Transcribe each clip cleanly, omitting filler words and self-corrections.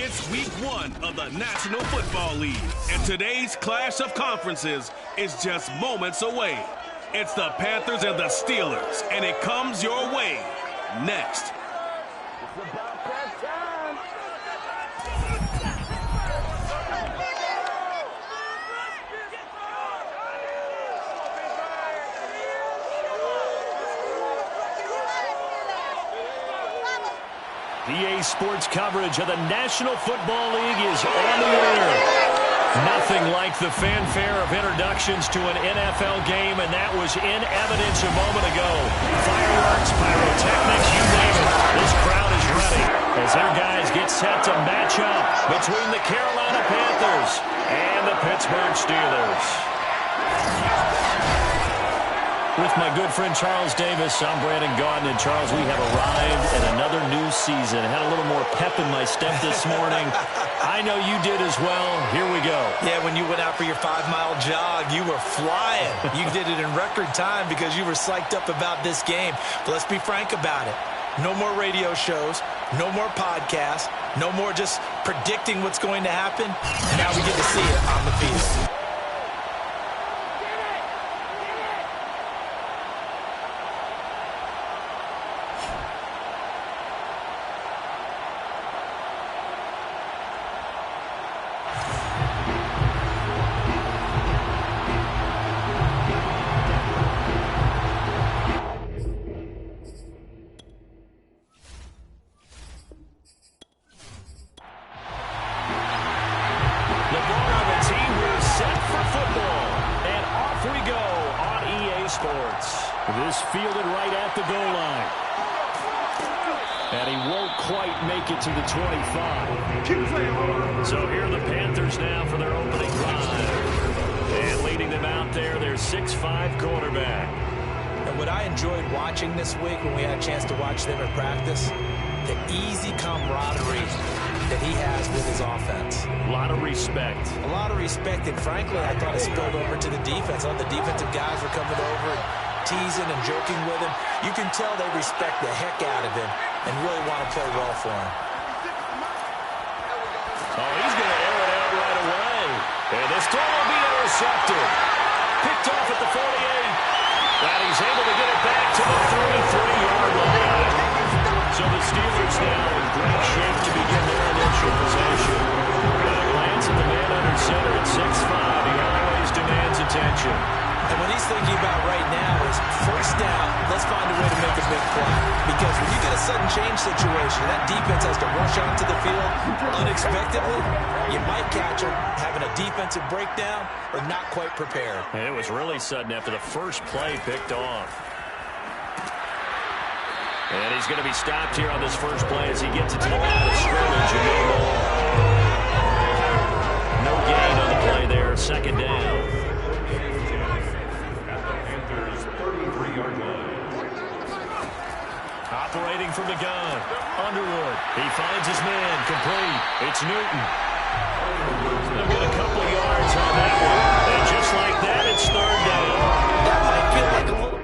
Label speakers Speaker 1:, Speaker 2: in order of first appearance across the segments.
Speaker 1: It's week 1 of the National Football League, and today's clash of conferences is just moments away. It's the Panthers and the Steelers, and it comes your way next.
Speaker 2: EA Sports coverage of the National Football League is on the air. Nothing like the fanfare of introductions to an NFL game, and that was in evidence a moment ago. Fireworks, pyrotechnics, you name it. This crowd is ready as their guys get set to match up between the Carolina Panthers and the Pittsburgh Steelers. With my good friend Charles Davis, I'm Brandon Gaudin. And Charles, we have arrived at another new season. I had a little more pep in my step this morning. I know you did as well. Here we go.
Speaker 3: Yeah, when you went out for your 5-mile jog, you were flying. You did it in record time because you were psyched up about this game. But let's be frank about it. No more radio shows, no more podcasts, no more just predicting what's going to happen. Now we get to see it on the field.
Speaker 2: This fielded right at the goal line. And he won't quite make it to the 25. So here are the Panthers now for their opening drive. And leading them out there, their 6'5" quarterback.
Speaker 3: And what I enjoyed watching this week when we had a chance to watch them at practice, the easy camaraderie that he has with his offense.
Speaker 2: A lot of respect.
Speaker 3: A lot of respect, and frankly, I thought it spilled over to the defense. All the defensive guys were coming over and teasing and joking with him. You can tell they respect the heck out of him and really want to play well for him.
Speaker 2: Oh, he's going to air it out right away. And this throw will be intercepted. Picked off at the 48. And he's able to get it back to the 33-yard line. So the Steelers now in great shape to begin their initial possession. And a glance at the man under center at 6'5". He always demands attention.
Speaker 3: And what he's thinking about right now is first down, let's find a way to make a big play. Because when you get a sudden change situation, that defense has to rush onto the field unexpectedly. You might catch them having a defensive breakdown or not quite prepared.
Speaker 2: And it was really sudden after the first play picked off. And he's going to be stopped here on this first play as he gets it to the line of scrimmage. And no gain on the play there. Second down. Operating from the gun. Underwood. He finds his man. Complete. It's Newton. They'll get a couple of yards on that one. And just like that, it's third down.
Speaker 3: That might feel like a little...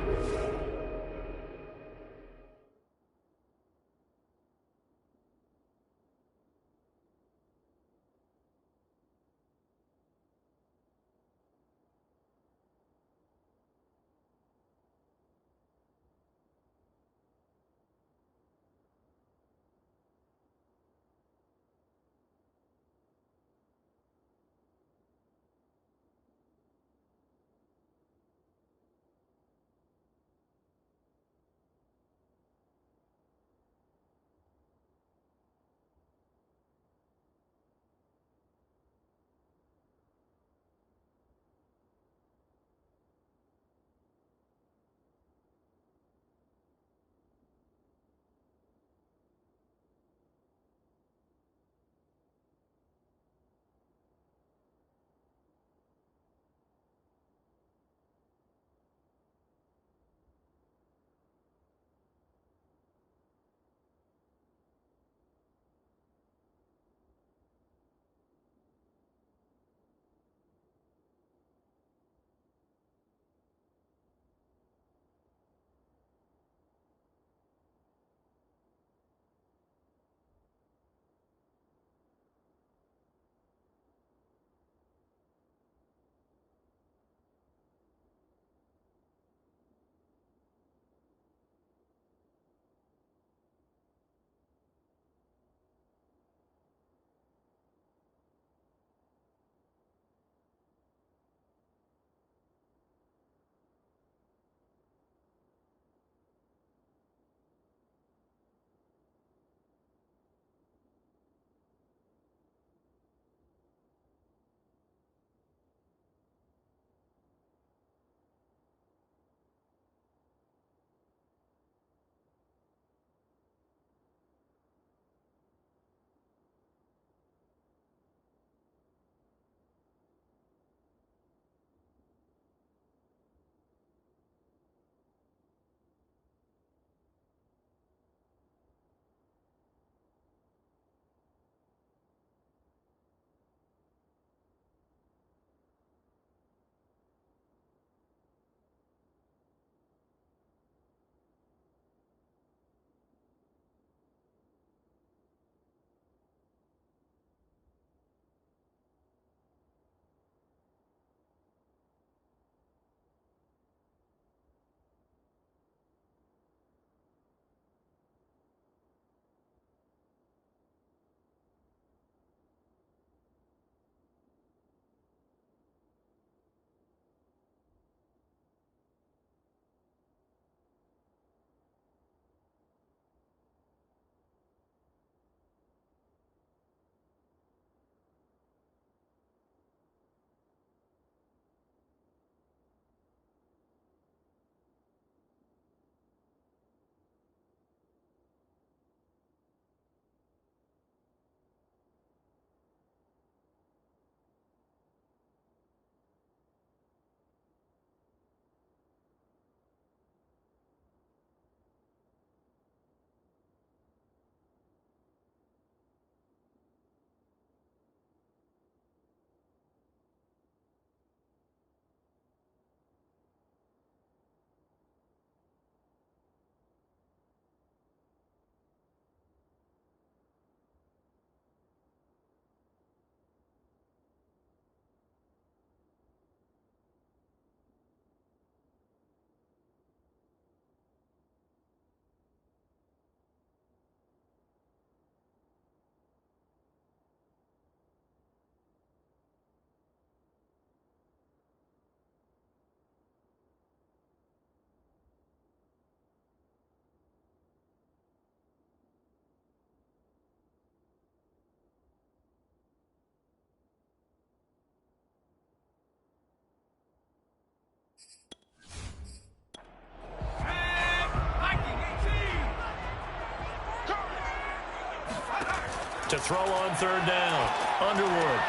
Speaker 2: To throw on third down. Underwood.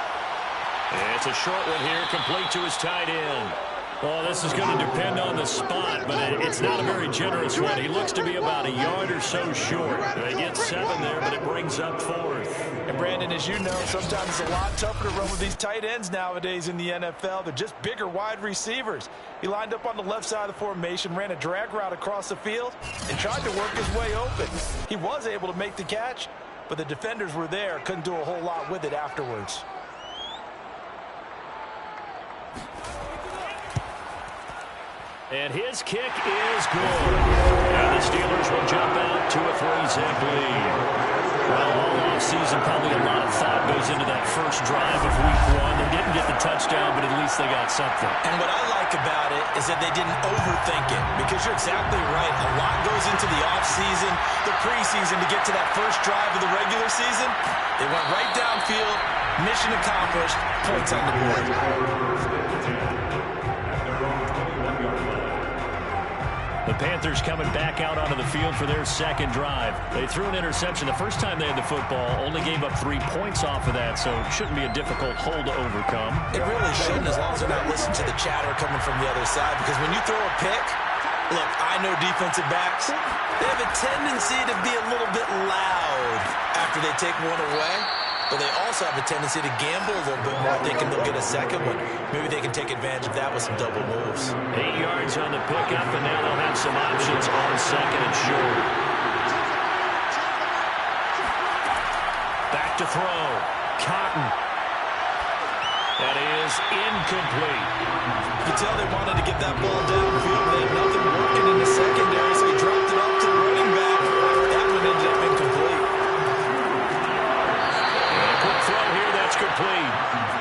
Speaker 2: It's a short one here, complete to his tight end. Well, this is going to depend on the spot, but it's not a very generous one. He looks to be about a yard or so short. They get 7 there, but it brings up 4th.
Speaker 3: And, Brandon, as you know, sometimes it's a lot tougher to run with these tight ends nowadays in the NFL. They're just bigger wide receivers. He lined up on the left side of the formation, ran a drag route across the field, and tried to work his way open. He was able to make the catch, but the defenders were there, couldn't do a whole lot with it afterwards.
Speaker 2: And his kick is good. And the Steelers will jump out to a 3-zip lead. Well, all offseason, probably a lot of thought goes into that first drive of Week 1. They didn't get the touchdown, but at least they got something.
Speaker 3: And what I like about it is that they didn't overthink it, because you're exactly right. A lot goes into the offseason, the preseason, to get to that first drive of the regular season. They went right downfield, mission accomplished, points on the board.
Speaker 2: The Panthers coming back out onto the field for their second drive. They threw an interception the first time they had the football, only gave up 3 points off of that, so it shouldn't be a difficult hole to overcome.
Speaker 3: It really shouldn't, as long as they're not listening to the chatter coming from the other side, because when you throw a pick, look, I know defensive backs, they have a tendency to be a little bit loud after they take one away. But they also have a tendency to gamble a little bit more, thinking they'll get a second one. Maybe they can take advantage of that with some double moves.
Speaker 2: 8 yards on the pickup, and now they'll have some options on second and short. Back to throw. Cotton. That is incomplete.
Speaker 3: You can tell they wanted to get that ball downfield. They had nothing working in the secondary, so he dropped it up to the running back. That one ended up incomplete.
Speaker 2: Throw here, that's complete.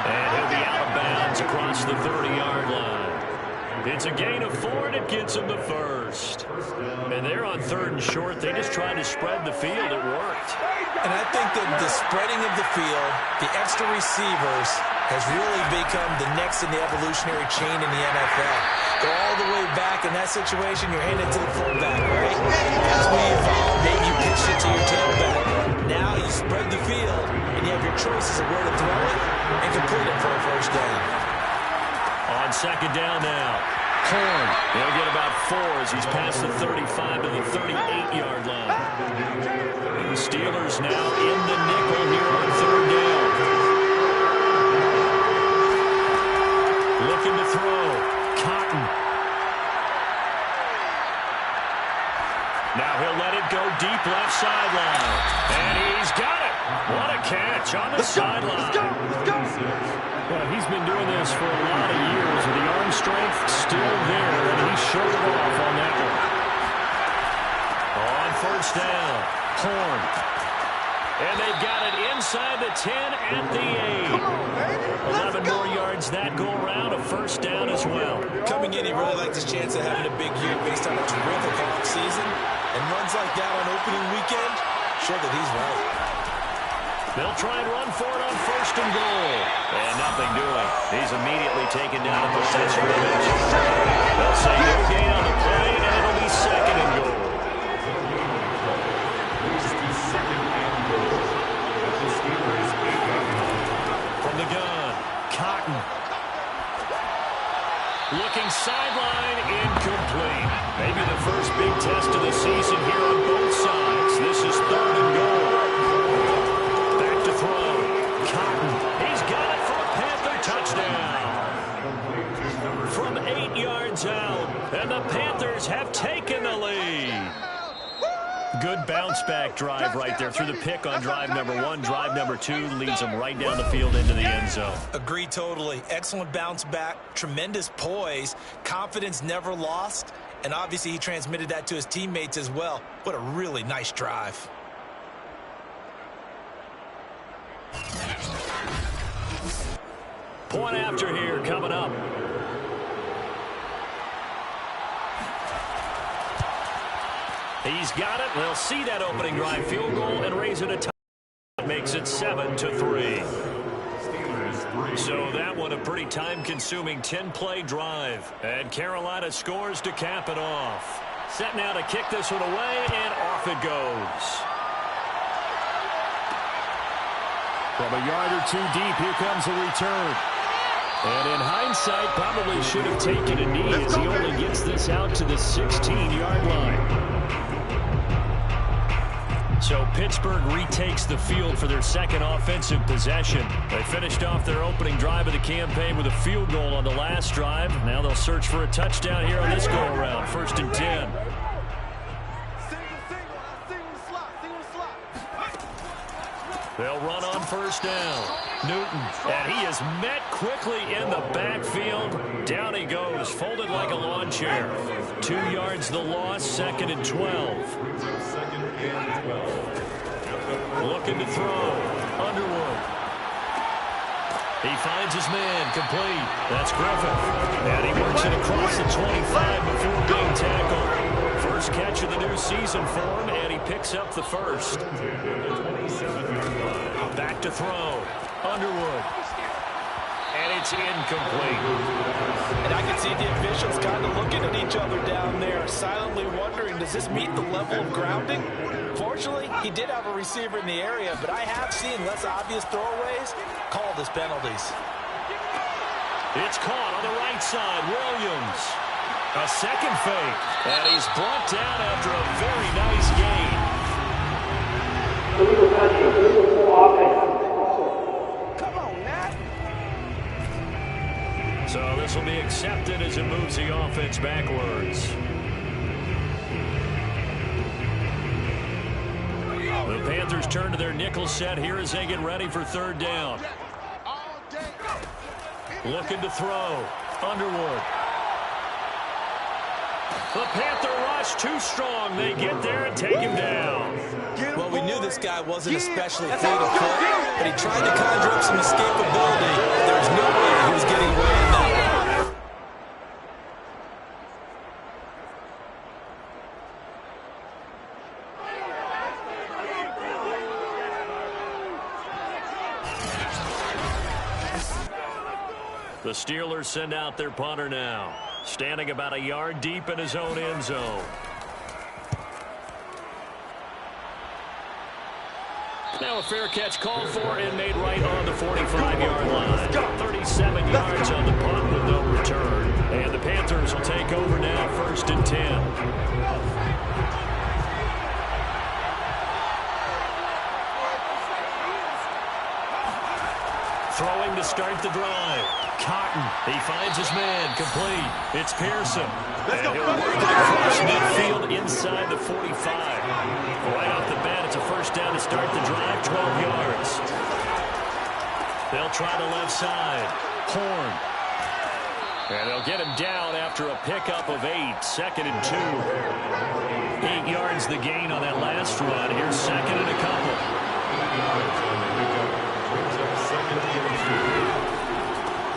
Speaker 2: And he'll be out of bounds across the 30-yard line. It's a gain of 4, and it gets him the first. And they're on third and short. They just tried to spread the field. It worked.
Speaker 3: And I think that the spreading of the field, the extra receivers, has really become the next in the evolutionary chain in the NFL. Go all the way back in that situation, you're handed to the fullback, right? As we evolve, maybe you pitch it to your tailback. Now you spread the field, and you have your choices of where to throw it and complete it for a first down.
Speaker 2: On second down now. Horn. He'll get about 4 as he's past the 35 to the 38-yard line. The Steelers now in the nickel here on third down. Looking to throw. Cotton. Now he'll let it go deep left sideline. And he's got it. What a catch on the sideline.
Speaker 4: Let's go.
Speaker 2: Well, he's been doing this for a lot of years with the arm strength still there, and he showed it off on that one. On first down, Horn. And they've got it inside the 10 at the 8. 11 more yards that go around, a first down as well.
Speaker 3: Coming in, he really liked his chance of having a big year based on a terrific offseason. And runs like that on opening weekend show that he's right.
Speaker 2: They'll try and run for it on first and goal. And nothing doing. He's immediately taken down at the center of the They'll say no gain on the play, and it'll be second and goal. From the gun, Cotton. Looking sideline, incomplete. Maybe the first big test of the season here on both sides. This is third and goal. Back to throw. Cotton. He's got it for a Panther touchdown. From 8 yards out. And the Panthers have taken the lead. Good bounce-back drive right there through the pick on drive number 1. Drive number 2 leads them right down the field into the end zone.
Speaker 3: Agree totally. Excellent bounce back, tremendous poise, confidence never lost, and obviously he transmitted that to his teammates as well. What a really nice drive.
Speaker 2: Point after here coming up. He's got it. They'll see that opening drive field goal and raise it a touchdown. Makes it 7-3. So that one a pretty time-consuming 10-play drive. And Carolina scores to cap it off. Set now to kick this one away, and off it goes. From a yard or two deep, here comes a return. And in hindsight, probably should have taken a knee as he only gets this out to the 16-yard line. So Pittsburgh retakes the field for their second offensive possession. They finished off their opening drive of the campaign with a field goal on the last drive. Now they'll search for a touchdown here on this go-around. 1st and 10. They'll run on 1st down. Newton, and he is met quickly in the backfield. Down he goes, folded like a lawn chair. 2 yards the loss, 2nd and 12. Looking to throw. Underwood. He finds his man, complete. That's Griffith. And he works it across the 25 before being tackled. First catch of the new season for him, and he picks up the first. Back to throw. Underwood. And it's incomplete.
Speaker 3: And I can see the officials kind of looking at each other down there, silently wondering, does this meet the level of grounding? Fortunately, he did have a receiver in the area, but I have seen less obvious throwaways called as penalties.
Speaker 2: It's caught on the right side. Williams. A second fake. And he's brought down after a very nice gain.
Speaker 3: Come on, Matt.
Speaker 2: So this will be accepted as it moves the offense backwards. The Panthers turn to their nickel set here as they get ready for 3rd down. Looking to throw. Underwood. The Panther rush too strong. They get there and take him down.
Speaker 3: Well, we knew this guy wasn't especially fleet of foot, but he tried to conjure up some escapability. There's no way he was getting away in that way.
Speaker 2: The Steelers send out their punter now, standing about a yard deep in his own end zone. Now a fair catch called for and made right on the 45-yard line. 37 yards on the punt with no return. And the Panthers will take over now, 1st and 10. Throwing to start the drive. Cotton. He finds his man. Complete. It's Pearson. And he'll work it across midfield inside the 45. Right off the bat, it's a 1st down to start the drive. 12 yards. They'll try the left side. Horn. And they'll get him down after a pickup of 8. 2nd and 2. 8 yards the gain on that last run. Here's 2nd and a couple.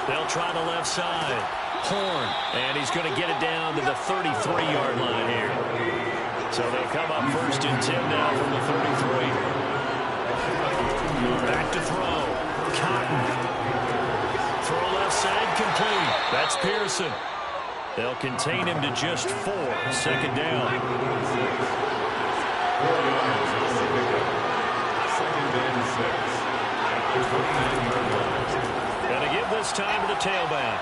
Speaker 2: They'll try the left side. Horn. And he's going to get it down to the 33-yard line here. So they'll come up 1st and 10 now from the 33. Back to throw. Cotton. Throw left side, complete. That's Pearson. They'll contain him to just 4. 2nd down. And to give this time to the tailback.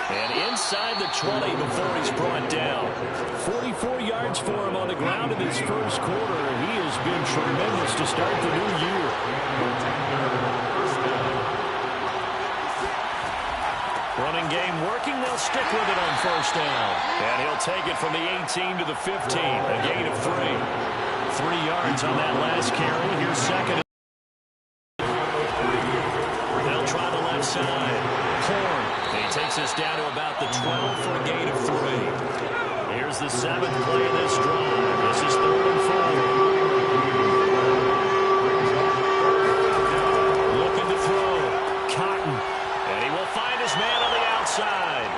Speaker 2: And inside the 20 before he's brought down. 44 yards for him on the ground in his first quarter. He has been tremendous to start the new year. Running game working. They'll stick with it on 1st down. And he'll take it from the 18 to the 15. A gain of 3. 3 yards on that last carry. Here's 2nd. They'll try the left side. Horn. He takes us down to about the 12 for a gain of 3. Here's the 7th play of this drive. This is 3rd and 4. Looking to throw. Cotton. And he will find his man on the outside.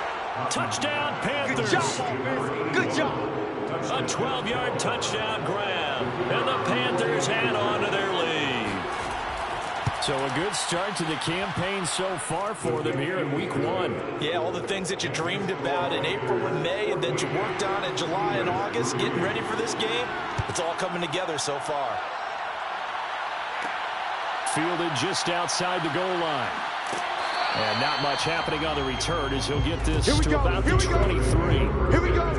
Speaker 2: Touchdown, Panthers.
Speaker 3: Good job, good job.
Speaker 2: A 12-yard touchdown grab. And the Panthers add on to their lead. So a good start to the campaign so far for them here in Week 1.
Speaker 3: Yeah, all the things that you dreamed about in April and May and that you worked on in July and August, getting ready for this game, it's all coming together so far.
Speaker 2: fielded just outside the goal line. And not much happening on the return as he'll get this to about the 23.
Speaker 4: Here we go.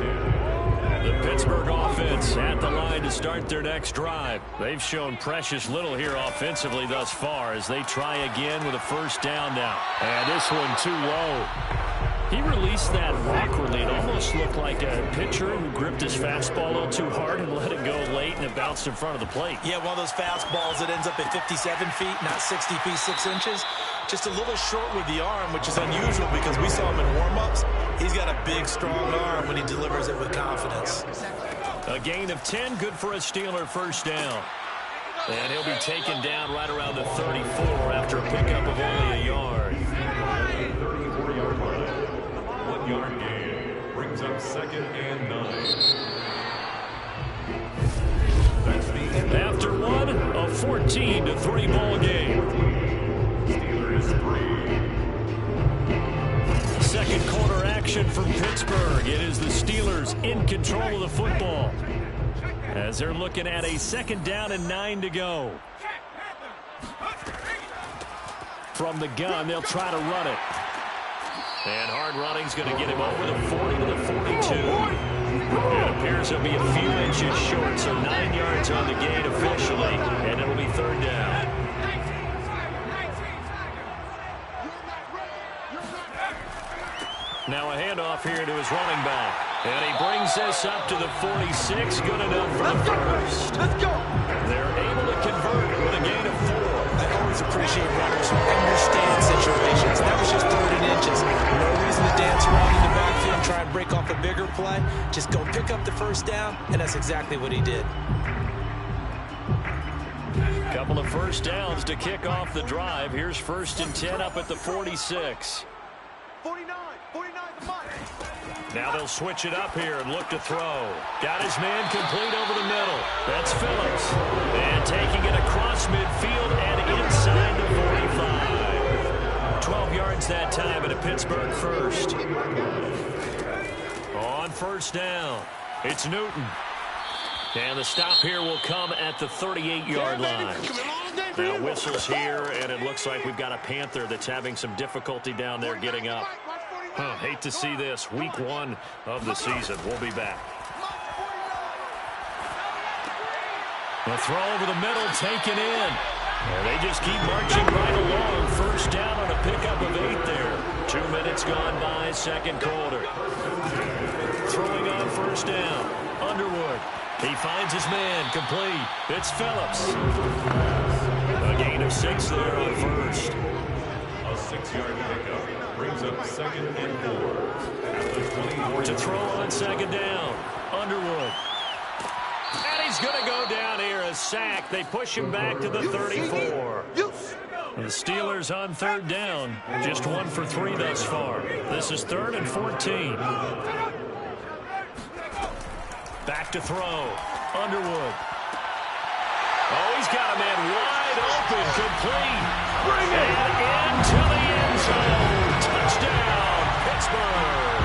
Speaker 2: The Pittsburgh offense at the line to start their next drive. They've shown precious little here offensively thus far as they try again with a first down now. And this one too low. He released that awkwardly. It almost looked like a pitcher who gripped his fastball a little too hard and let it go late, and it bounced in front of the plate.
Speaker 3: Yeah, one of those fastballs that ends up at 57 feet, not 60 feet, 6 inches. Just a little short with the arm, which is unusual because we saw him in warm-ups. He's got a big, strong arm when he delivers it with confidence.
Speaker 2: A gain of 10, good for a Steeler first down. And he'll be taken down right around the 34 after a pickup of only a yard.
Speaker 5: 34-yard line. 1 yard gain. Brings up 2nd and 9. That's the end.
Speaker 2: After one, a 14-3 ball game.
Speaker 5: Steelers 3.
Speaker 2: Second quarter action from Pittsburgh. It is the Steelers in control of the football as they're looking at a 2nd down and 9 to go. From the gun, they'll try to run it. And hard running's going to get him over the 40 to the 42. It appears he'll be a few inches short, so 9 yards on the gain officially, and it'll be 3rd down. Now a handoff here to his running back. And he brings this up to the 46. Good enough for the first.
Speaker 4: Let's go.
Speaker 2: They're able to convert with a gain of 4.
Speaker 3: I always appreciate runners who understand situations. That was just 3rd and inches. No reason to dance around in the backfield and try and break off a bigger play. Just go pick up the first down, and that's exactly what he did.
Speaker 2: Couple of first downs to kick off the drive. Here's 1st and 10 up at the 46.
Speaker 4: 49, the mark.
Speaker 2: Now they'll switch it up here and look to throw. Got his man complete over the middle. That's Phillips. And taking it across midfield and inside the 45. 12 yards that time, and a Pittsburgh first. On first down, it's Newton. And the stop here will come at the 38-yard line. Now whistles here, and it looks like we've got a Panther that's having some difficulty down there getting up. Hate to see this. Week 1 of the season. We'll be back. The throw over the middle taken in. And they just keep marching right along. First down on a pickup of 8 there. 2 minutes gone by, 2nd quarter. Throwing on first down. Underwood. He finds his man complete. It's Phillips. A gain of 6 there on first.
Speaker 5: A 6-yard pickup. Brings up 2nd and 4.
Speaker 2: To throw on 2nd down. Underwood. And he's going to go down here, a sack. They push him back to the 34. The Steelers on 3rd down. Just 1 for 3 thus far. This is 3rd and 14. Back to throw. Underwood. Oh, he's got a man wide open, complete.
Speaker 4: Bring it.
Speaker 2: And into the end zone. Touchdown, Pittsburgh.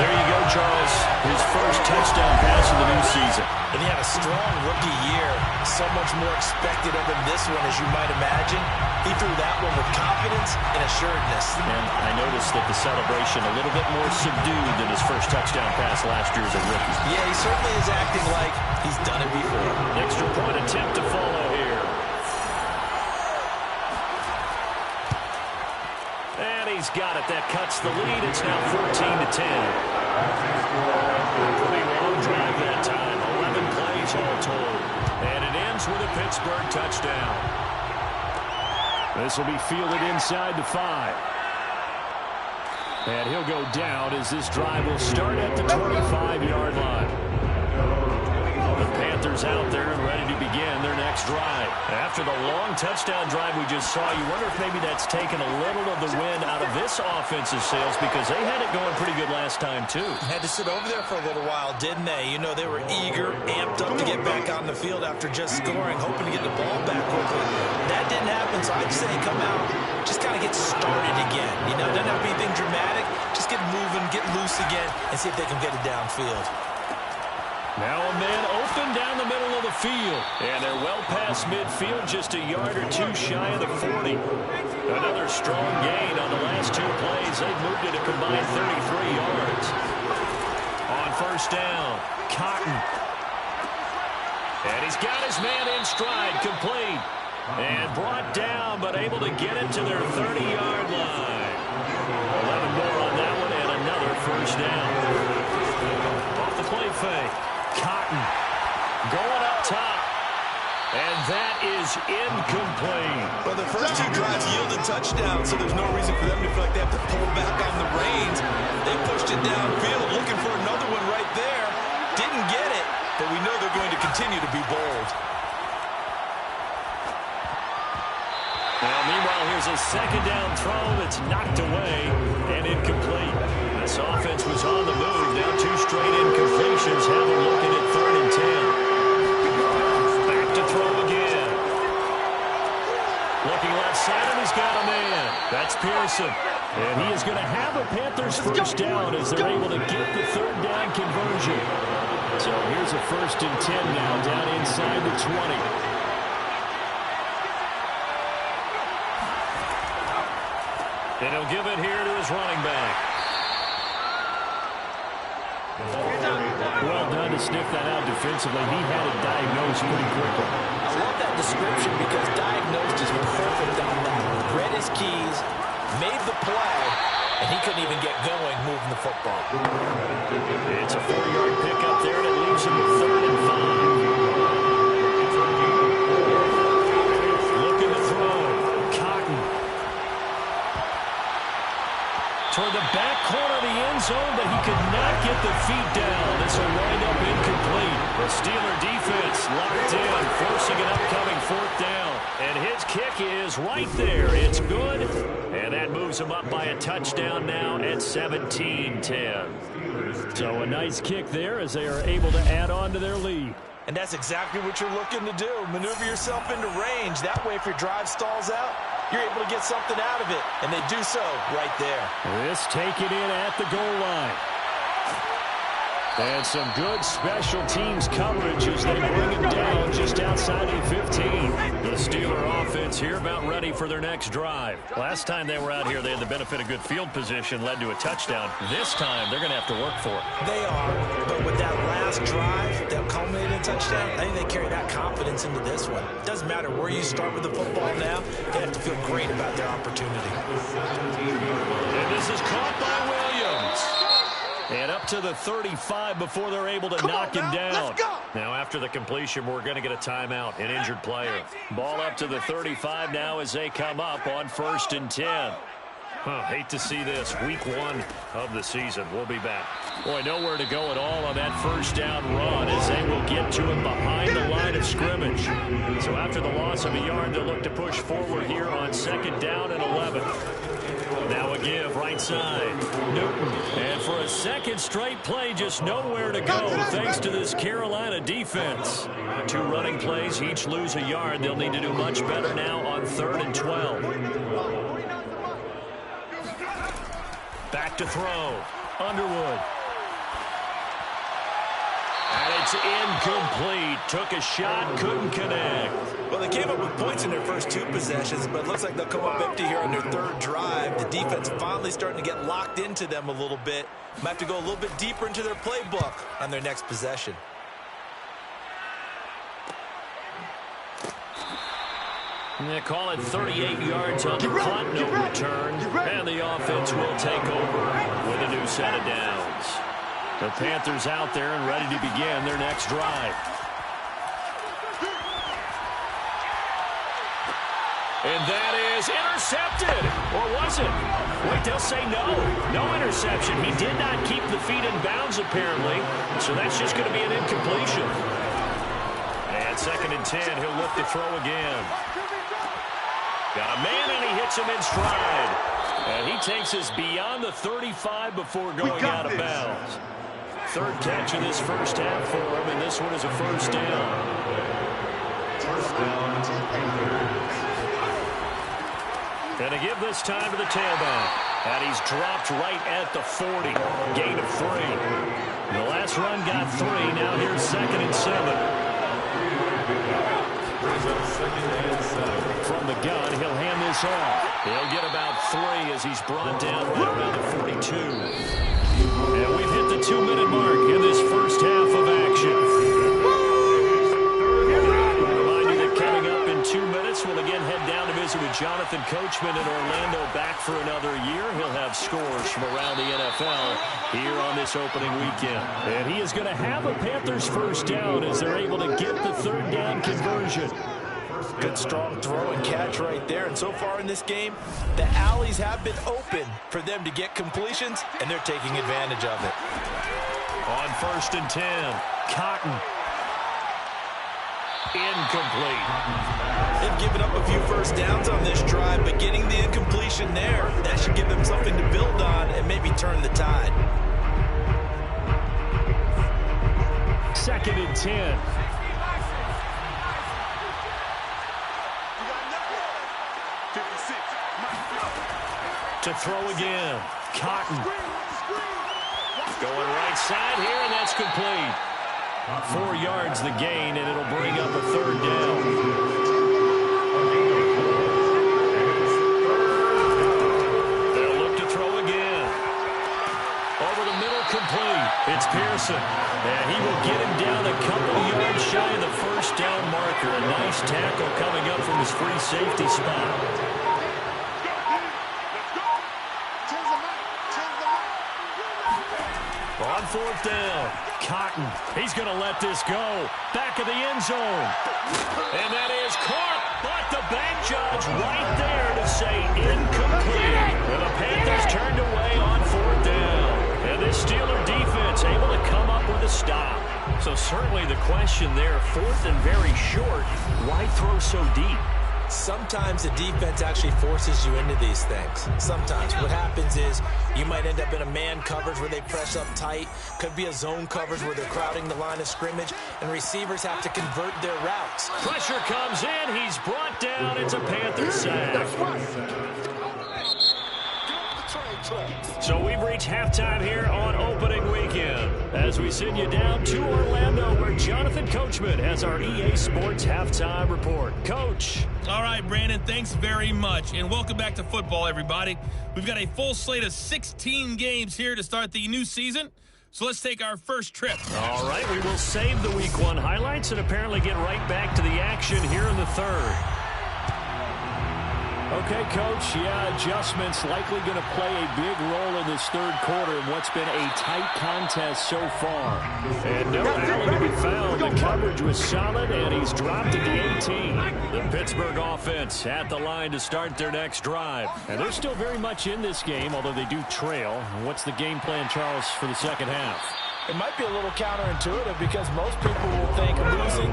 Speaker 2: There you go, Charles. His first touchdown pass of the new season.
Speaker 3: And he had a strong rookie year. So much more expected of him this one, as you might imagine. He threw that one with confidence and assuredness.
Speaker 2: And I noticed that the celebration a little bit more subdued than his first touchdown pass last year as a rookie.
Speaker 3: Yeah, he certainly is acting like he's done it before.
Speaker 2: Extra point attempt to follow here. And he's got it. That cuts the lead. It's now 14-10. Pretty long drive that time. 11 plays all told. And it ends with a Pittsburgh touchdown. This will be fielded inside the 5. And he'll go down as this drive will start at the 25-yard line. The Panthers out there and ready to begin their next drive. After the long touchdown drive we just saw, you wonder if maybe that's taken a little of the wind out of this offensive sails because they had it going pretty good last time too.
Speaker 3: Had to sit over there for a little while, didn't they? You know, they were eager, amped up to get back on the field after just scoring, hoping to get the ball back quickly. That didn't happen, so I'd say come out, just kind of get started again. You know, doesn't have to be anything dramatic. Just get moving, get loose again, and see if they can get it downfield.
Speaker 2: Now a man open down the middle of the field. And they're well past midfield, just a yard or two shy of the 40. Another strong gain on the last two plays. They've moved it a combined 33 yards. On first down, Cotton. And he's got his man in stride, complete. And brought down, but able to get it to their 30-yard line. 11 more on that one, and another first down. Off the play fake. Cotton going up top. And that is incomplete.
Speaker 3: Well, the first two drives yielded touchdowns, so there's no reason for them to feel like they have to pull back on the reins. They pushed it downfield, looking for another one right there. Didn't get it, but we know they're going to continue to be bold.
Speaker 2: Well, meanwhile, here's a second down throw that's knocked away and incomplete. This offense was on the move. Now two straight incompletions have them looking at 3rd and 10. Back to throw again. Looking left side, and he's got a man. That's Pearson. And he is going to have a Panthers first down as they're able to get the 3rd down conversion. So here's a 1st and 10 now down inside the 20. And he'll give it here to his running back. Well done to sniff that out defensively. He had it diagnosed pretty quickly.
Speaker 3: I love that description because diagnosed is perfect on that. Read his keys, made the play, and he couldn't even get going moving the football.
Speaker 2: It's a 4-yard pickup there, and it leaves him with 3rd and 5. Looking to throw. Cotton. Toward the back corner of the end zone, but he could not get the feet down. This will wind up incomplete. The Steeler defense locked in, forcing an upcoming 4th down. And his kick is right there. It's good. And that moves him up by a touchdown now at 17-10. So a nice kick there as they are able to add on to their lead.
Speaker 3: And that's exactly what you're looking to do. Maneuver yourself into range. That way, if your drive stalls out, you're able to get something out of it. And they do so right there.
Speaker 2: This taken in at the goal line. And some good special teams coverage as they bring him down just outside of the 15. The Steeler offense here about ready for their next drive. Last time they were out here, they had the benefit of good field position, led to a touchdown. This time, they're going to have to work for it.
Speaker 3: They are, but with that last drive that culminated in a touchdown, I think they carry that confidence into this one. It doesn't matter where you start with the football now. They have to feel great about their opportunity.
Speaker 2: And this is caught by Williams. And up to the 35 before they're able to knock him down. Now after the completion, we're going to get a timeout, an injured player. Ball up to the 35 now as they come up on 1st and 10. Hate to see this. Week 1 of the season. We'll be back. Boy, nowhere to go at all on that first down run as they will get to him behind the line of scrimmage. So after the loss of a yard, they'll look to push forward here on 2nd down and 11. Now a give right side. Newton. And for a second straight play, just nowhere to go thanks to this Carolina defense. 2 running plays, each lose a yard. They'll need to do much better now on 3rd and 12. Back to throw. Underwood. And it's incomplete. Took a shot, couldn't connect.
Speaker 3: Well, they came up with points in their first 2 possessions, but it looks like they'll come up empty here on their 3rd drive. The defense finally starting to get locked into them a little bit. Might have to go a little bit deeper into their playbook on their next possession.
Speaker 2: And they call it 38 yards on the punt, no return. And the offense will take over with a new set of downs. The Panthers out there and ready to begin their next drive. And that is intercepted. Or was it? Wait, they'll say no. No interception. He did not keep the feet in bounds, apparently. So that's just going to be an incompletion. And 2nd and 10, he'll look to throw again. Got a man, and he hits him in stride. And he takes us beyond the 35 before going out of bounds. 3rd catch of this first half for him, and this one is a 1st down.
Speaker 5: First down, Panthers.
Speaker 2: And to give this time to the tailback. And he's dropped right at the 40. Gain of 3. The last run got 3. Now here's 2nd and 7. From the gun, he'll hand this off. He'll get about 3 as he's brought down right around the 42. And we've hit the 2-minute mark in this first half of action. Remind you that coming up in 2 minutes, we'll again head down to visit with Jonathan Coachman in Orlando, back for another year. He'll have scores from around the NFL here on this opening weekend. And he is going to have a Panthers first down as they're able to get the 3rd down conversion.
Speaker 3: Good strong throw and catch right there. And so far in this game, the alleys have been open for them to get completions, and they're taking advantage of it.
Speaker 2: On 1st and 10, Cotton. Incomplete.
Speaker 3: They've given up a few first downs on this drive, but getting the incompletion there, that should give them something to build on and maybe turn the tide.
Speaker 2: 2nd and 10. To throw again. Cotton. Going right side here, and that's complete. 4 yards the gain, and it'll bring up a 3rd down. They'll look to throw again. Over the middle, complete. It's Pearson. And he will get him down a couple yards shy of the first down marker. A nice tackle coming up from his free safety spot. On 4th down, Cotton. He's going to let this go. Back of the end zone. And that is caught. But the bank judge right there to say incomplete. And the Panthers turned away on 4th down. And this Steeler defense able to come up with a stop. So certainly the question there, 4th and very short, why throw so deep?
Speaker 3: Sometimes the defense actually forces you into these things. Sometimes what happens is you might end up in a man coverage where they press up tight. Could be a zone coverage where they're crowding the line of scrimmage, and receivers have to convert their routes.
Speaker 2: Pressure comes in. He's brought down. It's a Panther sack. So we've reached halftime here on opening weekend as we send you down to Orlando where Jonathan Coachman has our EA Sports halftime report. Coach.
Speaker 6: All right, Brandon, thanks very much. And welcome back to football, everybody. We've got a full slate of 16 games here to start the new season. So let's take our first trip.
Speaker 2: All right, we will save the Week 1 highlights and apparently get right back to the action here in the 3rd. Okay, Coach, adjustments likely going to play a big role in this 3rd quarter in what's been a tight contest so far. And no Allen to be found. The coverage was solid, and he's dropped at the 18. The Pittsburgh offense at the line to start their next drive. And they're still very much in this game, although they do trail. What's the game plan, Charles, for the second half?
Speaker 3: It might be a little counterintuitive because most people will think losing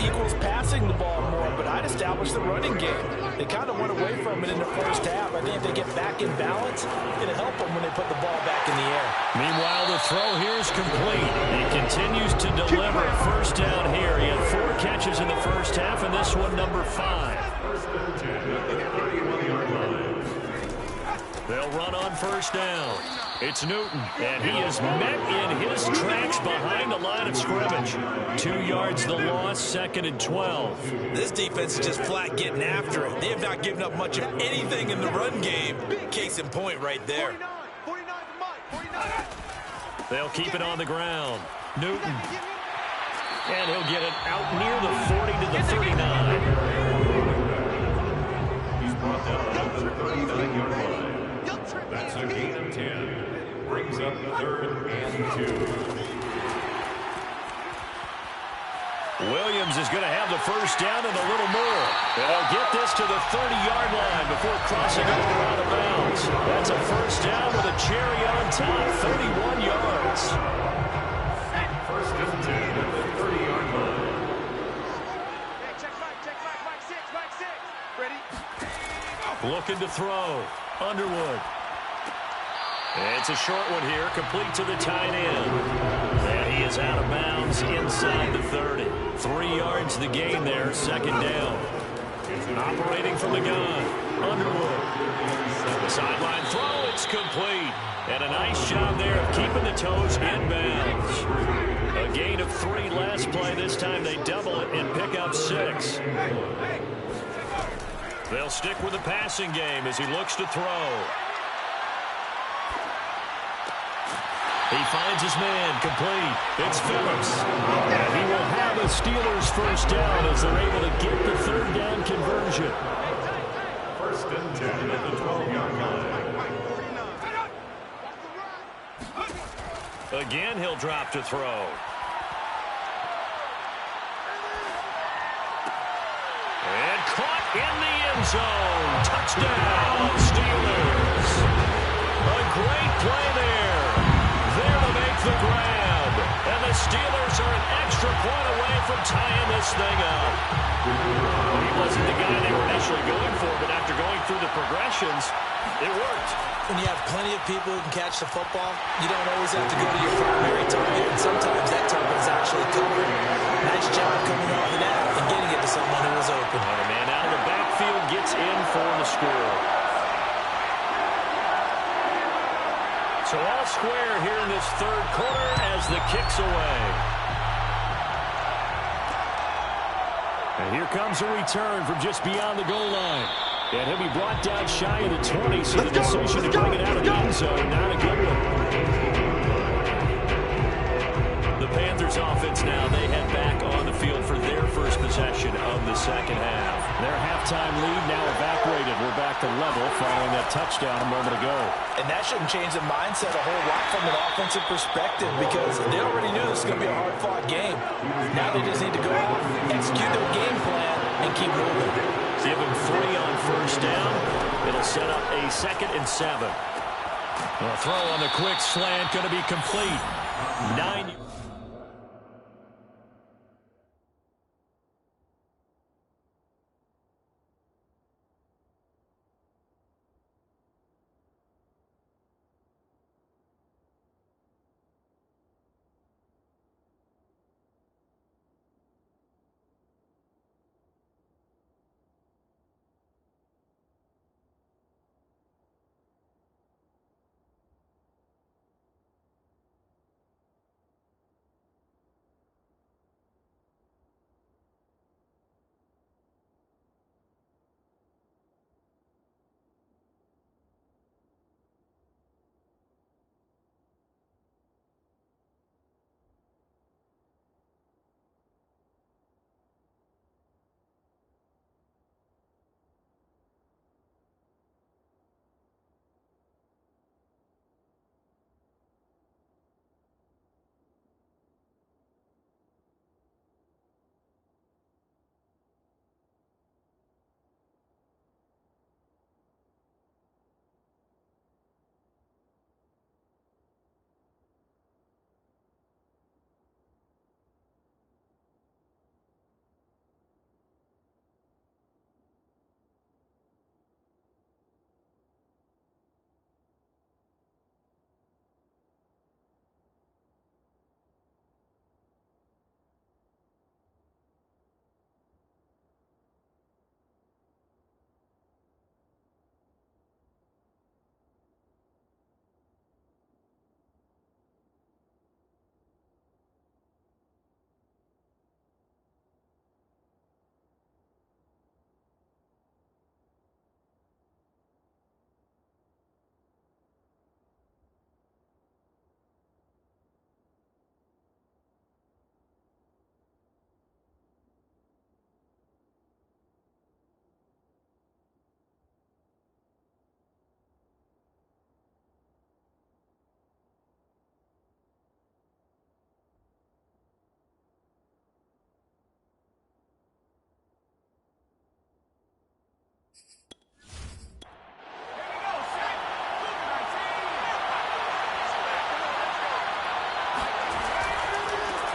Speaker 3: equals passing the ball more, but I'd establish the running game. They kind of went away from it in the first half. I think if they get back in balance, it'll help them when they put the ball back in the air.
Speaker 2: Meanwhile, the throw here is complete. He continues to deliver first down here. He had 4 catches in the first half, and this one number 5. They'll run on first down. It's Newton, and he is met in his tracks behind the line of scrimmage. 2 yards the loss, 2nd and 12.
Speaker 3: This defense is just flat getting after it. They have not given up much of anything in the run game. Case in point right there.
Speaker 4: 49 for Mike. 49.
Speaker 2: They'll keep it on the ground. Newton. And he'll get it out near the 40 to the 39.
Speaker 5: He's brought down at the 39-yard line. That's a gain of 10. Brings up 3rd and 2.
Speaker 2: Williams is going to have the first down and a little more. And they'll get this to the 30-yard line before crossing over out of bounds. That's a first down with a cherry on top, 31 yards.
Speaker 5: First and 10 at the 30-yard line.
Speaker 4: Check Mike 6, Mike 6. Ready?
Speaker 2: Looking to throw. Underwood. It's a short one here, complete to the tight end. And he is out of bounds inside the 30. 3 yards the gain there, 2nd down. Operating from the gun. Underwood. The sideline throw, it's good. complete. And a nice job there of keeping the toes in bounds. A gain of 3 last play. This time they double it and pick up 6. They'll stick with the passing game as he looks to throw. He finds his man, complete. It's Phillips. And he will have a Steelers first down as they're able to get the 3rd down conversion.
Speaker 5: First and 10 at the 12-yard line.
Speaker 2: Again, he'll drop to throw. And caught in the end zone. Touchdown, Steelers. A great play there. There to make the grab. And the Steelers are an extra point away from tying this thing up. He wasn't the guy they were initially going for, but after going through the progressions, it worked.
Speaker 3: When you have plenty of people who can catch the football, you don't always have to go to your primary target, and sometimes that target is actually covered. Nice job coming off of that and getting it to someone who was open.
Speaker 2: And a man out of the backfield gets in for the score. So all square here in this 3rd quarter as the kick's away. And here comes a return from just beyond the goal line. And he'll be brought down shy of the 20, so the decision to bring it out of the end zone, not a good one. The Panthers offense now, they head back on the field for their first possession of the 2nd half. Their halftime lead now evaporated. We're back to level following that touchdown a moment ago.
Speaker 3: And that shouldn't change the mindset a whole lot from an offensive perspective because they already knew this was going to be a hard-fought game. Now they just need to go out, execute their game plan, and keep moving.
Speaker 2: Give him 3 on first down. It'll set up a 2nd and 7. A throw on the quick slant going to be complete. 9.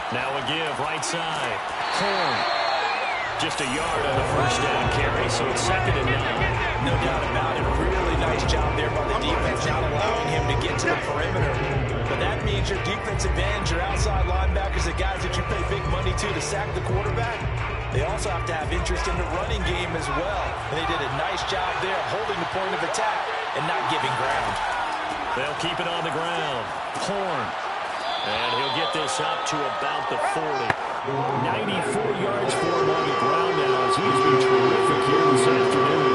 Speaker 2: Now a give, right side. Horn. Just a yard on the first down carry, so it's 2nd and 9.
Speaker 3: No doubt about it. A really nice job there by the defense, not allowing him to get to the perimeter. But that means your defensive ends, your outside linebackers, the guys that you pay big money to sack the quarterback, they also have to have interest in the running game as well. And they did a nice job there holding the point of attack and not giving ground.
Speaker 2: They'll keep it on the ground. Horn. And he'll get this up to about the 40. 94 yards for him on the ground now as he's been terrific here this afternoon.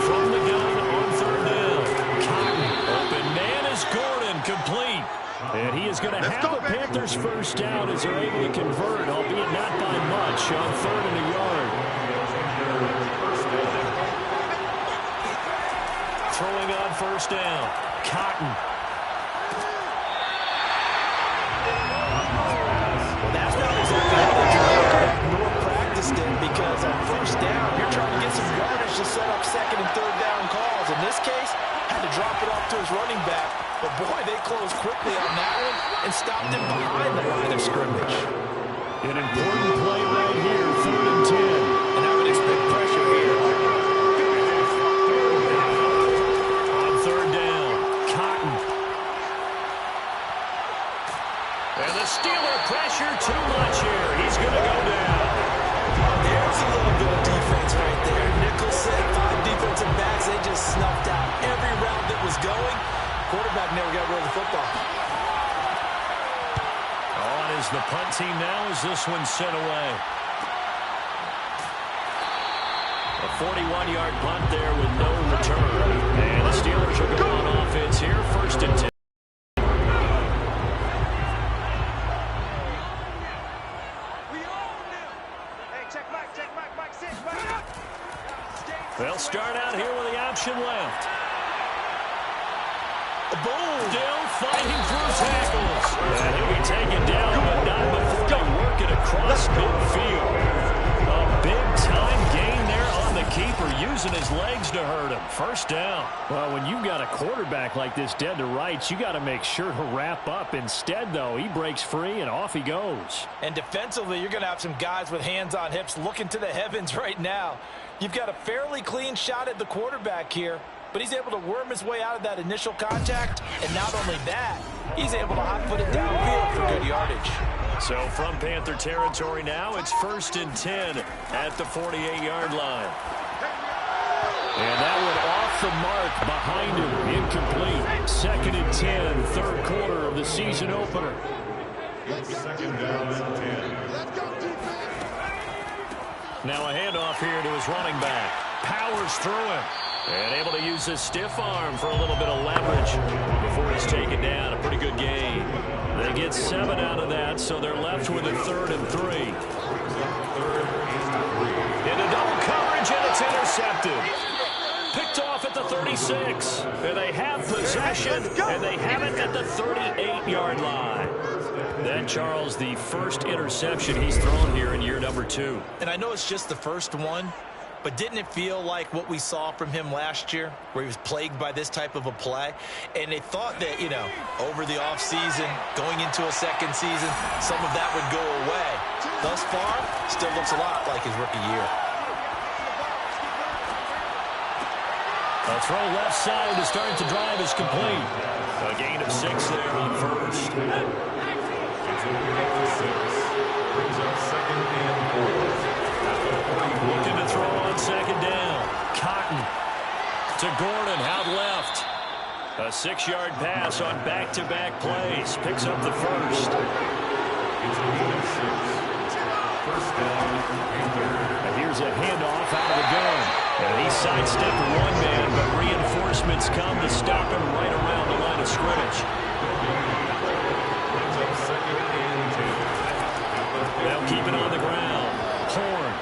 Speaker 2: From the gun on third down. Cotton. Open man is Gordon. Complete. And he is going to have the Panthers first down as they're able to convert, albeit not by much, on third and a yard. Throwing on first down. Cotton.
Speaker 3: Well, that's not exactly how they drilled nor practiced it, because on first down, you're trying to get some yardage to set up second and third down calls. In this case, had to drop it off to his running back. But, boy, they closed quickly on that one and stopped him behind the line of scrimmage.
Speaker 2: An important play right here, 3rd and 10.
Speaker 3: And I would expect pressure here.
Speaker 2: On third down, Cotton. And the Steeler pressure too much here. He's going to go down.
Speaker 3: There's a little bit of defense right there. Nickel set, 5 defensive backs. They just snuffed out every route that was going. Quarterback never got rid of the football.
Speaker 2: On is the punt team now as this one's sent away. A 41-yard punt there with no return. And the Steelers will go on offense here, 1st and 10. They'll start out here with the option left. Boom! Still fighting through tackles. And he'll be taken down, but not before they work it across midfield. A big-time gain there on the keeper, using his legs to hurt him. First down. Well, when you've got a quarterback like this dead to rights, you got to make sure to wrap up. Instead, though, he breaks free and off he goes.
Speaker 3: And defensively, you're going to have some guys with hands on hips looking to the heavens right now. You've got a fairly clean shot at the quarterback here, but he's able to worm his way out of that initial contact. And not only that, he's able to hot-foot it downfield for good yardage.
Speaker 2: So from Panther territory now, it's 1st and 10 at the 48-yard line. And that one off the mark behind him, incomplete. 2nd and 10, 3rd quarter of the season opener.
Speaker 5: It's 2nd down and 10.
Speaker 2: Now a handoff here to his running back. Powers through him. And able to use his stiff arm for a little bit of leverage before he's taken down. A pretty good gain. They get 7 out of that, so they're left with a 3rd and 3. Into double coverage, and it's intercepted. Picked off at the 36. And they have possession, and they have it at the 38-yard line. Then, Charles, the first interception he's thrown here in year number 2.
Speaker 3: And I know it's just the first one, but didn't it feel like what we saw from him last year, where he was plagued by this type of a play? And they thought that, you know, over the offseason, going into a second season, some of that would go away. Thus far, still looks a lot like his rookie year.
Speaker 2: A throw left side to start the drive is complete. A gain of 6 there on first.
Speaker 5: Brings up 2nd and 4.
Speaker 2: Looking to throw on 2nd down. Cotton to Gordon out left. A 6-yard pass on back-to-back plays. Picks up the first.
Speaker 5: It's a gain of 6. First down and 3rd.
Speaker 2: And here's a handoff out of the gun. And he sidestepped one man, but reinforcements come to stop him right around the line of scrimmage.
Speaker 5: Brings up 2nd and 10.
Speaker 2: They'll keep it on the ground. Horn.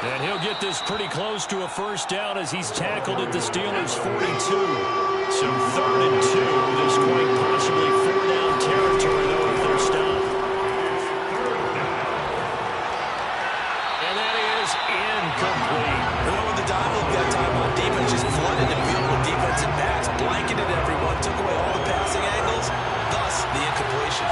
Speaker 2: And he'll get this pretty close to a first down as he's tackled at the Steelers' 42. So 3rd and 2. This quite possibly 4-down territory, though, if they're stopped. And that is incomplete.
Speaker 3: Well, with the Diamond got time on defense, just flooded the field with defensive backs, blanketed everyone, took away all the passing angles, thus the incompletion.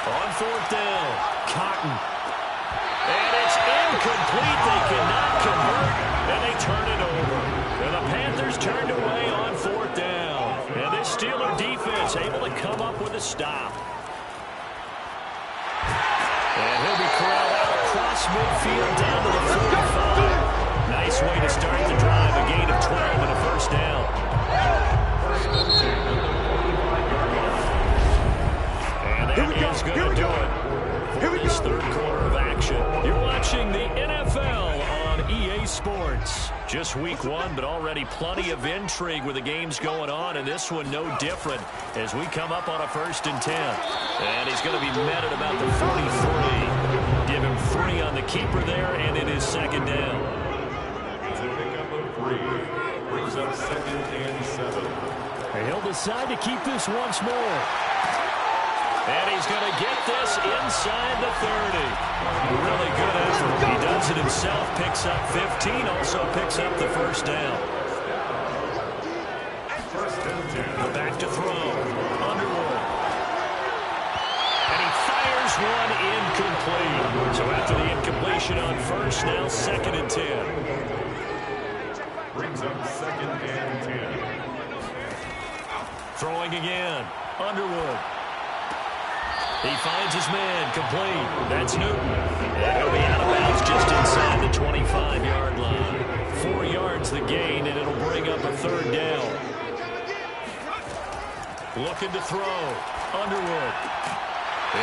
Speaker 2: On 4th down, Cotton. And it's incomplete. They cannot convert, and they turn it over. And the Panthers turned away on 4th down. And this Steeler defense able to come up with a stop. And he'll be corralled out across midfield down to the 45. Nice way to start the drive. A gain of this week 1, but already plenty of intrigue with the games going on, and this one no different as we come up on a 1st and 10. And he's going to be met at about the 43. Give him 3 on the keeper there, and it is 2nd down.
Speaker 5: It's a pickup of 3. Brings up 2nd and 7.
Speaker 2: And he'll decide to keep this once more. And he's going to get this inside the 30. Really good effort. He does it himself, picks up 15, also picks up the 1st down.
Speaker 5: 1st and 10.
Speaker 2: Back to throw. Underwood. And he fires one incomplete. So after the incompletion on 1st, now 2nd and 10.
Speaker 5: Brings up 2nd and 10.
Speaker 2: Throwing again. Underwood. He finds his man, complete. That's Newton. And he'll be out of bounds just inside the 25-yard line. 4 yards the gain, and it'll bring up a 3rd down. Looking to throw. Underwood.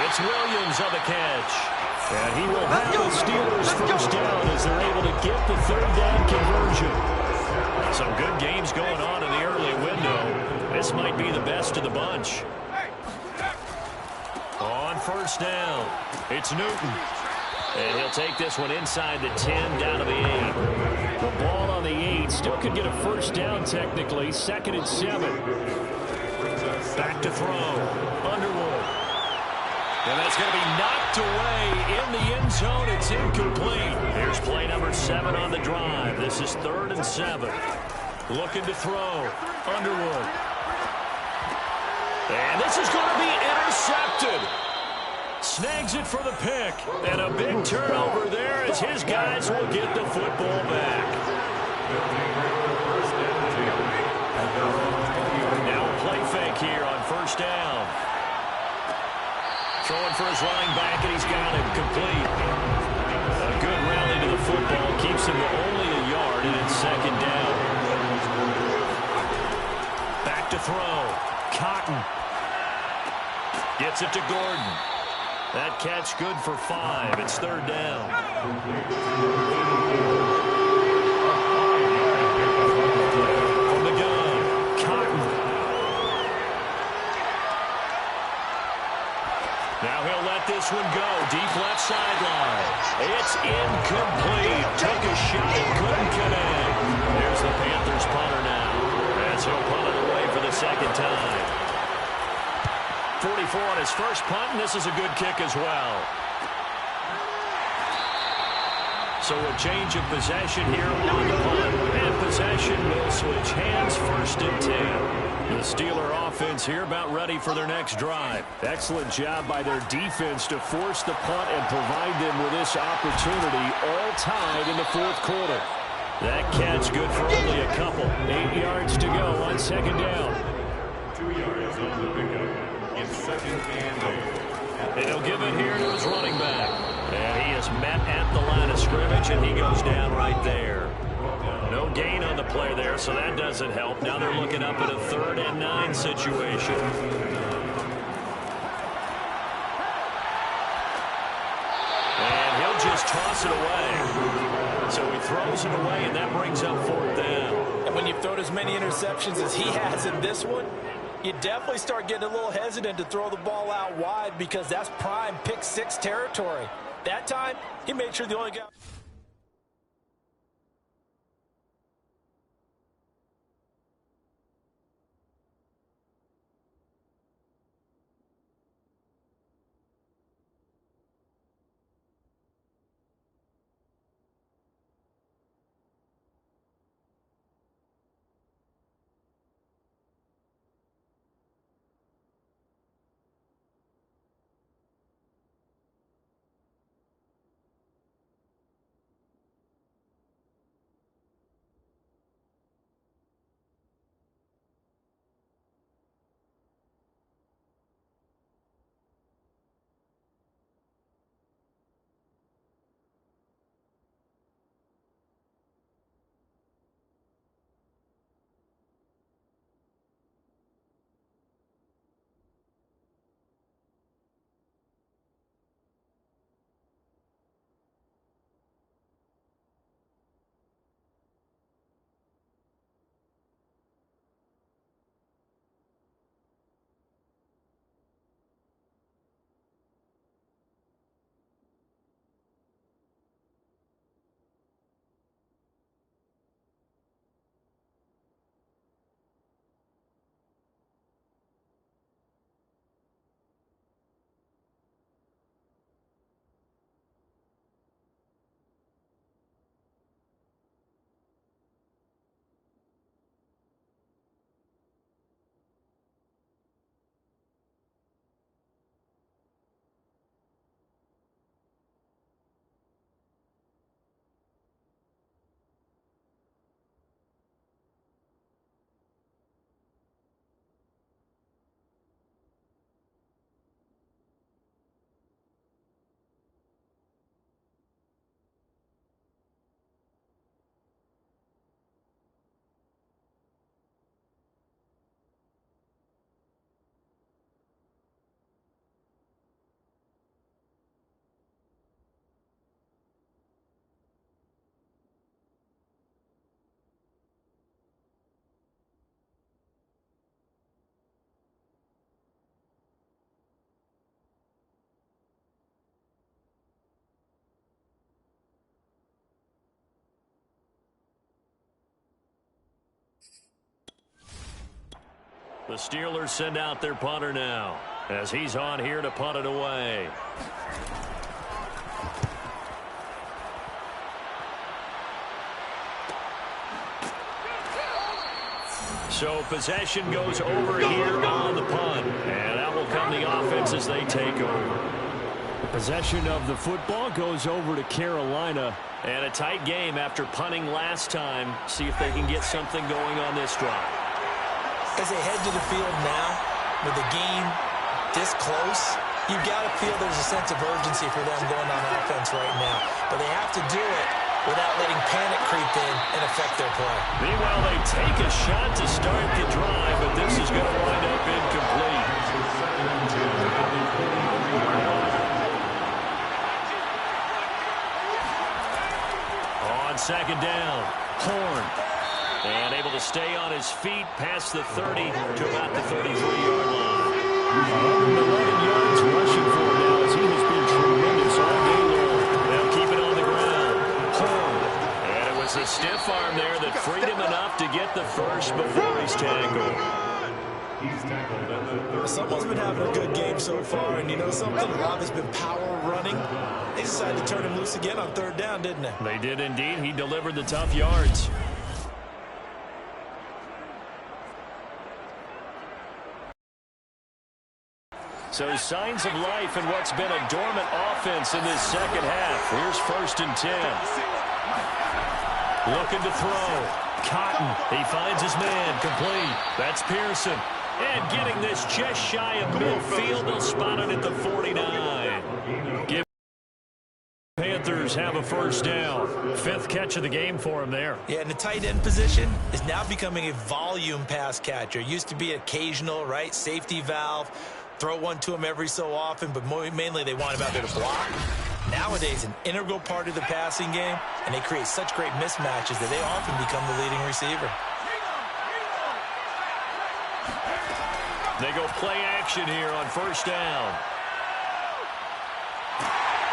Speaker 2: It's Williams on the catch. And he will have the Steelers' 1st down as they're able to get the 3rd down conversion. Some good games going on in the early window. This might be the best of the bunch. On 1st down, it's Newton. And he'll take this one inside the 10, down to the 8. The ball on the 8, still could get a 1st down technically, 2nd and 7. Back to throw, Underwood. And that's going to be knocked away in the end zone. It's incomplete. Here's play number 7 on the drive. This is 3rd and 7. Looking to throw, Underwood. And this is going to be intercepted. Snags it for the pick. And a big turnover there as his guys will get the football back. Now a play fake here on 1st down. Throwing for his running back, and he's got him complete. A good rally to the football keeps him to only a yard, and it's 2nd down. Back to throw. Cotton. Gets it to Gordon. That catch good for 5. It's 3rd down. From the gun, Cotton. Now he'll let this one go. Deep left sideline. It's incomplete. Took a shot and couldn't connect. There's the Panthers punter now. As he'll punt it away for the 2nd time. 44 on his first punt, and this is a good kick as well. So a change of possession here on the punt. And possession will switch hands, 1st and 10. The Steeler offense here about ready for their next drive. Excellent job by their defense to force the punt and provide them with this opportunity, all tied in the 4th quarter. That catch good for only a couple. 8 yards to go on 2nd down.
Speaker 5: 2 yards on the pickup. It's 2nd and 8.
Speaker 2: And he'll give it here to his running back. And he is met at the line of scrimmage, and he goes down right there. No gain on the play there, so that doesn't help. Now they're looking up at a 3rd and 9 situation. And he'll just toss it away. So he throws it away, and that brings up 4th down.
Speaker 3: And when you've thrown as many interceptions as he has in this one, you definitely start getting a little hesitant to throw the ball out wide because that's prime pick 6 territory. That time, he made sure the only guy...
Speaker 2: The Steelers send out their punter now as he's on here to punt it away. So possession goes over here on the punt, and that will come the offense as they take over.
Speaker 7: The possession of the football goes over to Carolina.
Speaker 2: And a tight game after punting last time. See if they can get something going on this drive.
Speaker 3: As they head to the field now, with the game this close, you've got to feel there's a sense of urgency for them going on offense right now. But they have to do it without letting panic creep in and affect their play.
Speaker 2: Meanwhile, they take a shot to start the drive, but this is going to wind up incomplete. On second down, Horn. And able to stay on his feet past the 30 to about the 33-yard line.
Speaker 7: 11 yards rushing for him now as he has been tremendous all day long.
Speaker 2: They'll keep it on the ground. Horn. And it was a stiff arm there that freed him enough to get the first before he's tackled.
Speaker 3: Someone's been having a good game so far, and you know something? A lot has been power running. They decided to turn him loose again on third down, didn't they?
Speaker 2: They did indeed. He delivered the tough yards. So signs of life in what's been a dormant offense in this second half. Here's 1st and 10. Looking to throw. Cotton. He finds his man. Complete. That's Pearson. And getting this just shy of midfield. They'll spot it at the 49. Give Panthers have a first down. 5th catch of the game for him there.
Speaker 3: Yeah, and the tight end position is now becoming a volume pass catcher. Used to be occasional, right? Safety valve. Throw one to him every so often, but mainly they want him out there to block. Nowadays, an integral part of the passing game, and they create such great mismatches that they often become the leading receiver.
Speaker 2: They go play action here on 1st down.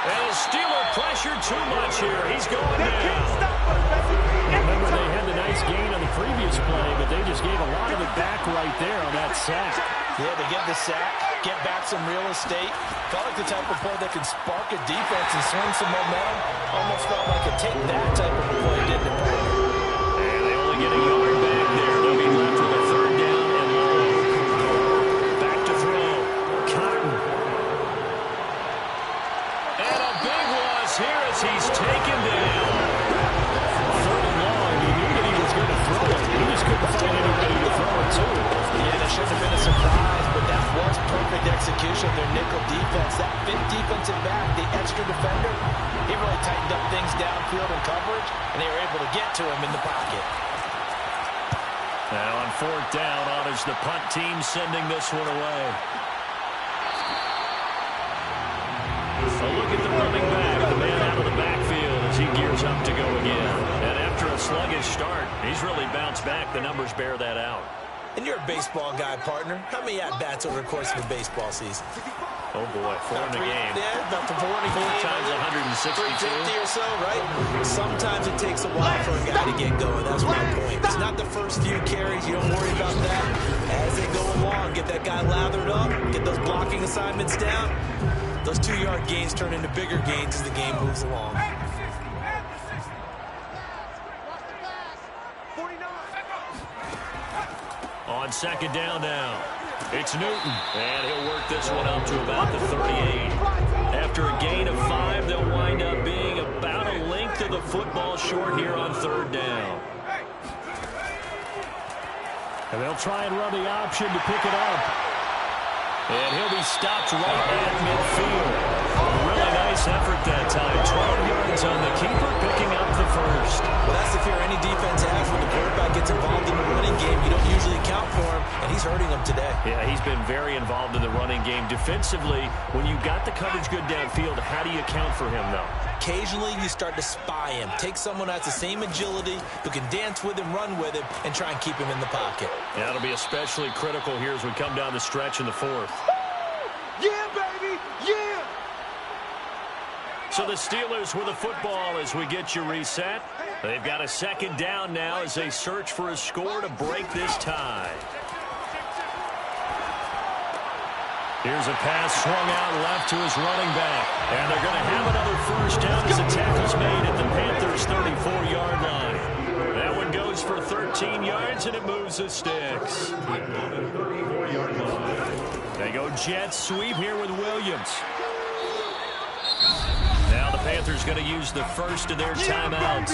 Speaker 2: And the Steeler pressure too much here. He's going down.
Speaker 7: Remember, they had the nice gain on the previous play, but they just gave a lot of it back right there on that sack.
Speaker 3: Yeah, they get the sack, get back some real estate. Felt like the type of play that can spark a defense and swing some momentum. Almost felt like a take that type of a play, didn't it, Paul?
Speaker 2: And they only get a yard back there. They'll be left with a 3rd down and long. Back to throw. Cotton. And a big loss here as he's taken down.
Speaker 7: 3rd and long. He knew that he was going to throw it. He just couldn't find anybody to throw it to.
Speaker 3: Yeah, that shouldn't have been a surprise, but that was perfect execution of their nickel defense. That 5th defensive back, the extra defender, he really tightened up things downfield in coverage, and they were able to get to him in the pocket.
Speaker 2: Now on 4th down, on is the punt team sending this one away. A look at the running back, the man out of the backfield as he gears up to go again. And after a sluggish start, he's really bounced back. The numbers bear that out.
Speaker 3: And you're a baseball guy, partner. How many at-bats over the course of a baseball season?
Speaker 2: Oh, boy, 4 in a game.
Speaker 3: Yeah, about the 4 in a game.
Speaker 2: 4 times 162.
Speaker 3: 350 or so, right? Sometimes it takes a while for a guy to get going. That's my point. It's not the first few carries. You don't worry about that. As they go along, get that guy lathered up, get those blocking assignments down. Those 2-yard gains turn into bigger gains as the game moves along.
Speaker 2: On 2nd down now, it's Newton, and he'll work this one up to about the 38. After a gain of 5, they'll wind up being about a length of the football short here on 3rd down.
Speaker 7: And they'll try and run the option to pick it up.
Speaker 2: And he'll be stopped right at midfield. A really nice effort that time. 12 yards on the keeper, picking up the first.
Speaker 3: Well, that's the fear any defense has when the quarterback gets involved in the running game. You don't usually account for him, and he's hurting them today. Yeah,
Speaker 2: he's been very involved in the running game. Defensively, when you got the coverage good downfield, how do you account for him, though?
Speaker 3: Occasionally, you start to spy him. Take someone who has the same agility, who can dance with him, run with him, and try and keep him in the pocket.
Speaker 2: Yeah, that'll be especially critical here as we come down the stretch in the 4th.
Speaker 4: Yeah, baby! Yeah!
Speaker 2: So the Steelers with the football as we get you reset. They've got a 2nd down now as they search for a score to break this tie. Here's a pass swung out left to his running back. And they're going to have another first down as the tackle's made at the Panthers' 34-yard line. That one goes for 13 yards, and it moves the sticks. They go jet sweep here with Williams. Now the Panthers going to use the first of their timeouts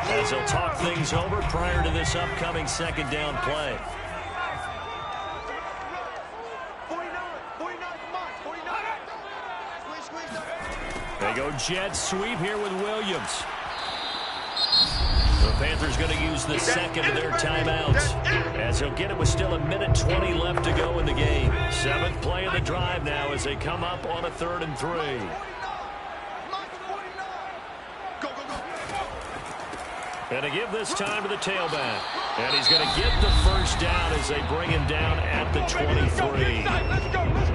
Speaker 2: as they'll talk things over prior to this upcoming second down play. They go jet sweep here with Williams. The Panthers going to use the second of their timeouts as he'll get it with still 1:20 left to go in the game. 7th play of the drive now as they come up on a 3rd and 3. And to give this time to the tailback. And he's going to get the first down as they bring him down at the 23.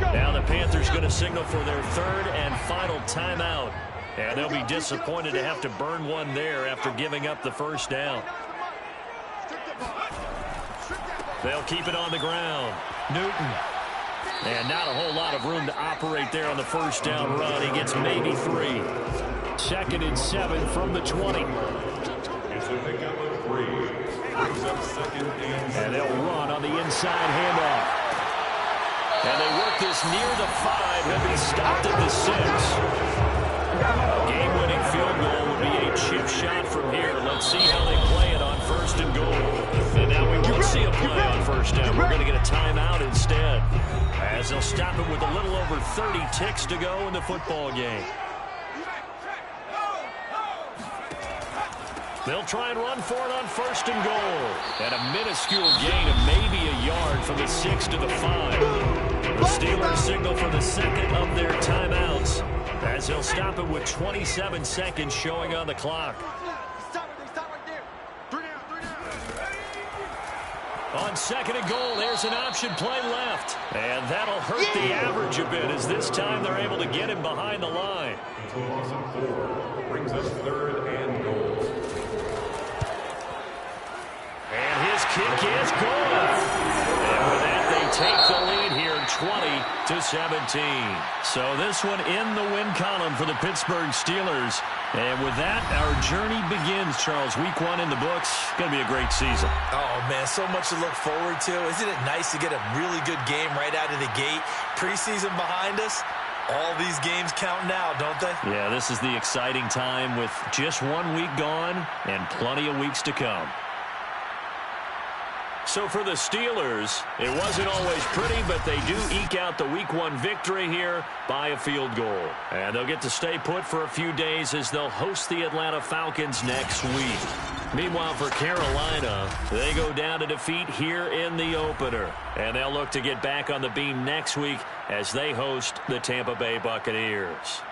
Speaker 2: Now the Panthers going to signal for their 3rd and final timeout. And they'll be disappointed to have to burn one there after giving up the first down. They'll keep it on the ground. Newton. And not a whole lot of room to operate there on the first down run. He gets maybe 3. 2nd and 7 from the 20. And they'll run on the inside handoff. And they work this near the 5. He'll be stopped at the 6. A game-winning field goal would be a chip shot from here. Let's see how they play it on 1st and goal. And now we won't see a play on 1st down. We're going to get a timeout instead, as they'll stop it with a little over 30 ticks to go in the football game. They'll try and run for it on 1st and goal. And a minuscule gain of maybe a yard from the 6 to the 5. The Steelers signal for the 2nd of their timeouts, as they'll stop it with 27 seconds showing on the clock. On 2nd and goal, there's an option play left. And that'll hurt the average a bit, as this time they're able to get him behind the line.
Speaker 5: Brings us 3rd and goal.
Speaker 2: And his kick is good. And with that, they take the lead here, 20-17. So this one in the win column for the Pittsburgh Steelers. And with that, our journey begins, Charles. Week 1 in the books. Going to be a great season.
Speaker 3: Oh, man, so much to look forward to. Isn't it nice to get a really good game right out of the gate? Preseason behind us. All these games count now, don't they?
Speaker 2: Yeah, this is the exciting time with just 1 week gone and plenty of weeks to come. So for the Steelers, it wasn't always pretty, but they do eke out the Week 1 victory here by a field goal. And they'll get to stay put for a few days as they'll host the Atlanta Falcons next week. Meanwhile, for Carolina, they go down to defeat here in the opener. And they'll look to get back on the beam next week as they host the Tampa Bay Buccaneers.